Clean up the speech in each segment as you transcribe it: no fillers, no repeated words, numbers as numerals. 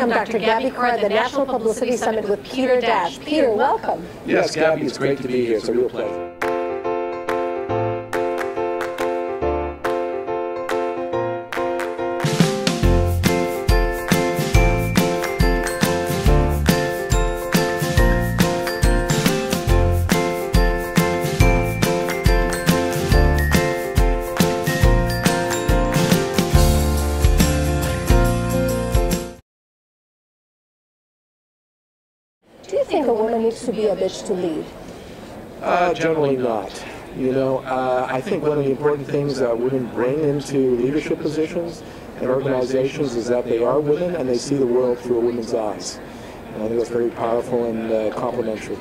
I'm Dr. Gaby Cora at the National Publicity Summit with Peter Dash. Peter, welcome. Yes, Gaby, it's great to be here. It's a real pleasure. Do you think a woman needs to be a bitch to lead? Generally not. You know, I think one of the important things that women bring into leadership positions and organizations is that they are women and they see the world through a woman's eyes. And I think that's very powerful and complimentary.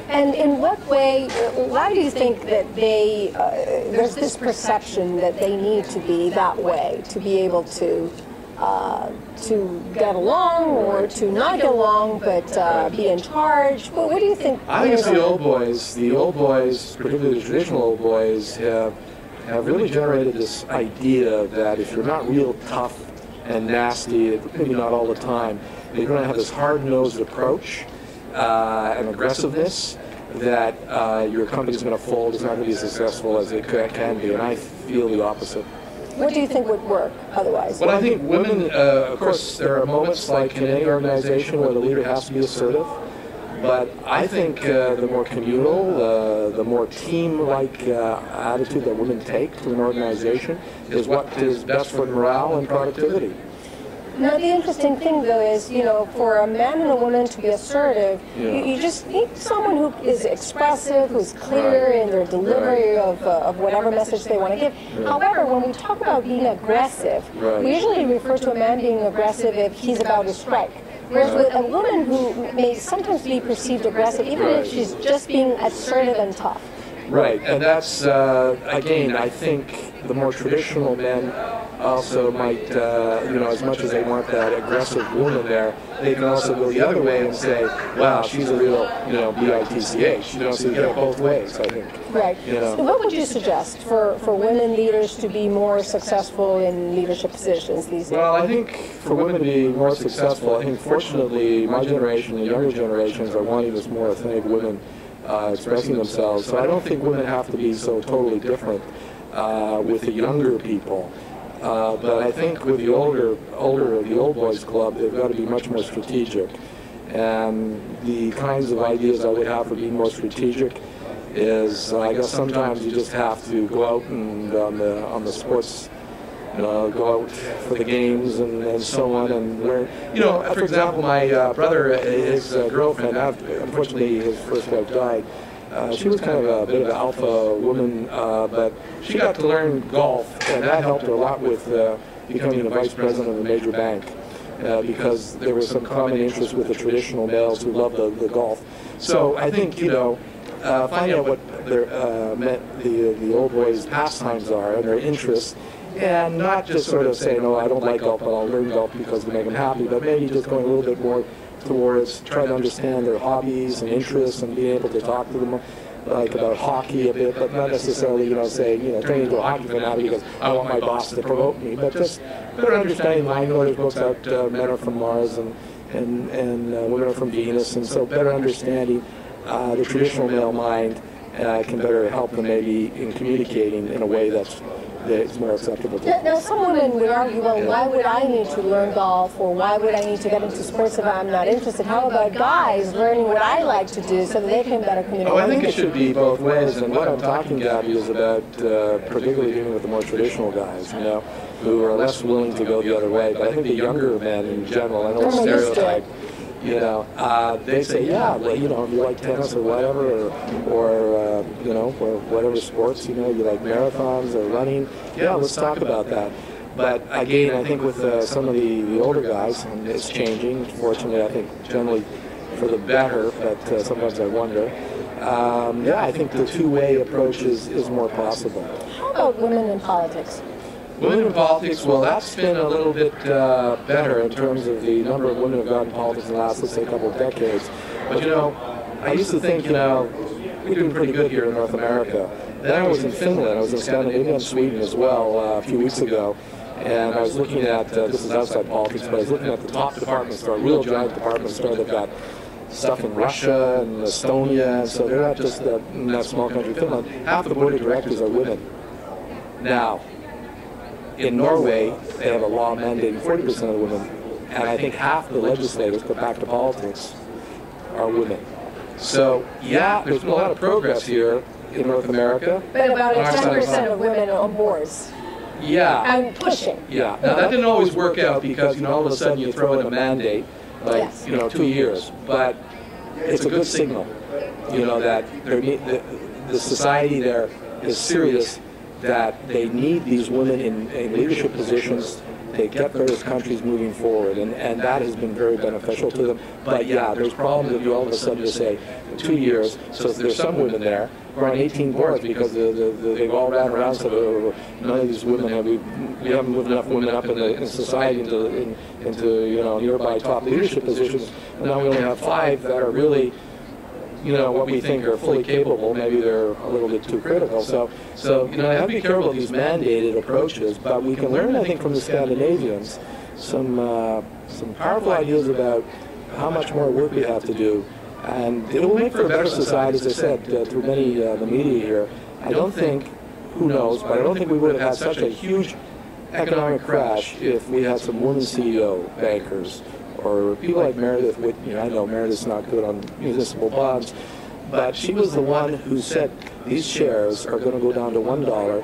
And in what way, why do you think that there's this perception that they need to be that way, to be able to get along or to not get along, but be in charge? Well, what do you think? I think it's the old boys, particularly the traditional old boys, have really generated this idea that if you're not real tough and nasty, maybe not all the time, you're going to have this hard-nosed approach and aggressiveness that your company's going to fold. It's not going to be as successful as it can be, and I feel the opposite. What do you think would work otherwise? Well, I think women, of course, there are moments like in any organization where the leader has to be assertive, but I think the more communal, the more team-like attitude that women take to an organization is what is best for morale and productivity. Now, the interesting thing, though, is, you know, for a man and a woman to be assertive, you just need someone who is expressive, who's clear in their delivery of whatever message they want to give. However, when we talk about being aggressive, we usually refer to a man being aggressive if he's about to strike. Whereas with a woman who may sometimes be perceived aggressive, even if she's just being assertive and tough. Right, and that's, again, I think the more traditional men also might, you know, as much as they want that aggressive woman there, they can also go the other way and say, wow, she's a real, you know, B-I-T-C-H. You know, so you get it both ways, I think. Right. You know? So what would you suggest for women leaders to be more successful in leadership positions these days? Well, I think for women to be more successful, I think fortunately my generation, the younger generations, are wanting this more authentic women expressing themselves. So I don't think women have to be so totally different with the younger people. But I think with the older, the old boys club, they've got to be much more strategic. And the kinds of ideas I would have for being more strategic is, I guess sometimes you just have to go out and on the sports, go out for the games and so on, and learn. You know, for example, my brother, his girlfriend, unfortunately his first wife died. She was kind of a bit of an alpha woman, but she got to learn golf, and that helped her a lot with becoming a vice president of a major bank, because there was some common interest with the traditional males who loved the golf. So I think, you know, finding out what their, the old boys' pastimes are and their interests, and not just sort of saying, oh, I don't like golf, but I'll learn golf because it'll make them happy, but maybe just going a little bit more towards trying to understand their hobbies and interests and being able to talk to them like about hockey a bit, but not necessarily, you know, saying, you know, turning into a hockey fanatic because I want my boss to promote me, but just better understanding. I know there's books out, Men Are From Mars and Women Are From Venus, and so better understanding the traditional male mind can better help them maybe in communicating in a way that's more acceptable to them. Now, some women would argue, well, why would I need to learn golf, or why would I need to get into sports if I'm not interested? How about guys learning what I like to do so that they can better communicate? Oh, I think it should be both ways, and what I'm talking, Gaby, is about particularly dealing with the more traditional guys, you know, who are less willing to go the other way. But I think the younger men in general, I know it's stereotype, you know, they say, yeah, well, you know, you like tennis or whatever, or you know, or whatever sports, you know, you like marathons or running, yeah, let's talk about that. But again, I think with some of the older guys, and it's changing, fortunately, I think generally for the better, but sometimes I wonder. Yeah, I think the two-way approach is more possible. How about women in politics? Women in politics, well, that's been a little bit better in terms of the number of women who have gone in politics in the last, let's say, couple of decades. But, you know, I used to think, you know, we're doing pretty good here in North America. Then I was in Finland, I was in Scandinavia and Sweden as well a few weeks ago, And I was looking at, this is outside politics, but I was looking at the top department store, a real giant department store that got stuff in Russia and Estonia, and so they're not just in that small country, Finland. Half the board of directors are women. Now, in Norway, they have a law mandating 40% of women, and I think half the legislators, but back to politics, are women. So, yeah, there's been a lot of progress here in North America. But about 10% of women on boards. Yeah. I'm pushing. Yeah. Now, that didn't always work out because, you know, all of a sudden you throw in a mandate, like, Yes. you know, 2 years. But it's a good signal, you know, that the society there is serious, that they need these women in leadership positions to get various countries moving forward, and that has been very beneficial to them. But yeah, there's problems if you all of a sudden just say 2 years, so there's some women there who are on 18 boards because they've all ran around, so none of these women have, we haven't moved enough women up in society into you know, nearby top leadership positions, and now we only have 5 that are really, you know, what we think are fully capable. Maybe they're a little bit too critical. So you know, I have to be careful of these mandated approaches, but we can learn, I think, from the Scandinavians some powerful ideas about how much more work we have to do. And it will make for a better society, as I said, through many the media here. I don't think, who knows, but I don't think we would have had such a huge economic crash if we had some women CEO bankers, or people like Meredith Whitney. I know Meredith's not good on municipal bonds, but she was the one who said these shares are going to go down to $1.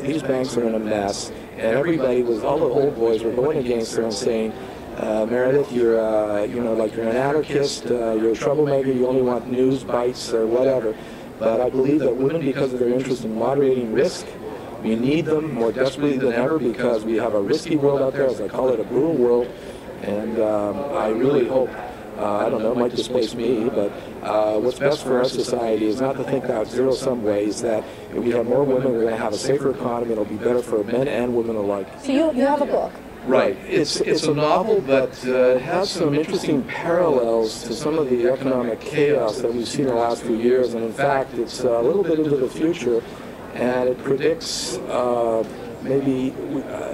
These banks are in a mess, and everybody was, all the old boys were going against her and saying, Meredith, you're you know, like you're an anarchist, you're a troublemaker, you only want news bites or whatever. But I believe that women, because of their interest in moderating risk, we need them more desperately than ever because we have a risky world out there, as I call it, a brutal world. And I really hope, I don't know, it might displace me, but what's best for our society is not to think out zero-sum ways, that if we have more women, we're going to have a safer economy, it'll be better for men and women alike. So you have a book. Right. It's a novel, but it has some interesting parallels to some of the economic chaos that we've seen in the last few years, and in fact, it's a little bit into the future, and it predicts maybe,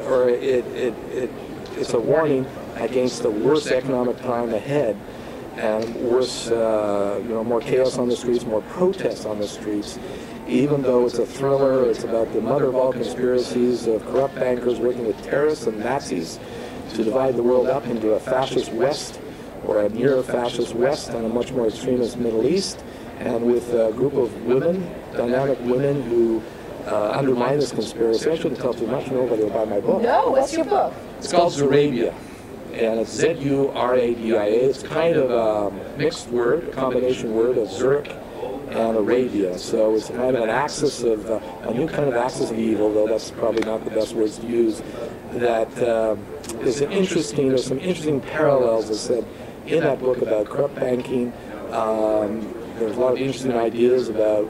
or it's a warning against the worst economic time ahead, and worse, you know, more chaos on the streets, more protests on the streets. Even though it's a thriller, it's about the mother of all conspiracies of corrupt bankers working with terrorists and Nazis to divide the world up into a fascist West or a near-fascist West and a much more extremist Middle East, and with a group of women, dynamic women, who undermine this conspiracy. I shouldn't tell too much, nobody will buy my book. No, what's your book? It's called Zurabia, and it's Z-U-R-A-B-I-A. It's kind of a mixed word, a combination word of Zurich and Arabia. So it's kind of an axis of, a new kind of axis of evil, though that's probably not the best words to use, that is an interesting, there's some interesting parallels, as I said, in that book about corrupt banking. There's a lot of interesting ideas about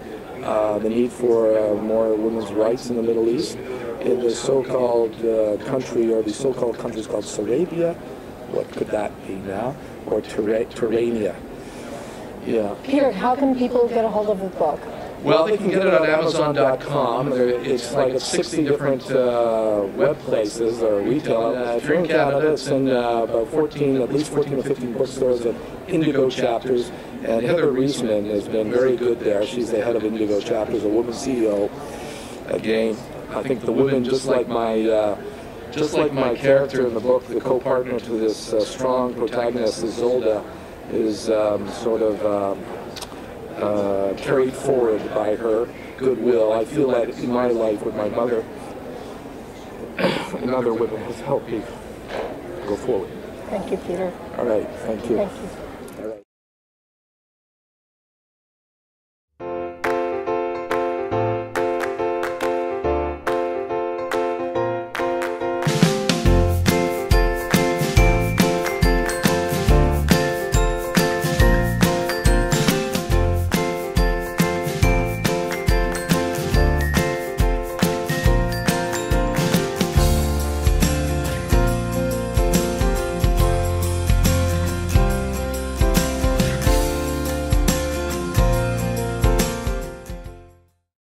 the need for more women's rights in the Middle East. In the so-called country, or the so-called countries called Sarabia, what could that be now, or Turania. Yeah. Peter, how can people get a hold of the book? Well, they can get it on Amazon.com. It's like at 60 different web places or retail. If you're in Canada, it's in about 14, at least 14 or 15 bookstores at Indigo Chapters. And Heather Reisman has been very good there. She's the head of Indigo Chapters, a woman CEO. Again, I think the women, just like my character in the book, the co-partner to this strong protagonist, Isolde, is sort of carried forward by her goodwill. I feel that in my life with my mother and other women has helped me go forward. Thank you, Peter. All right, thank you. Thank you.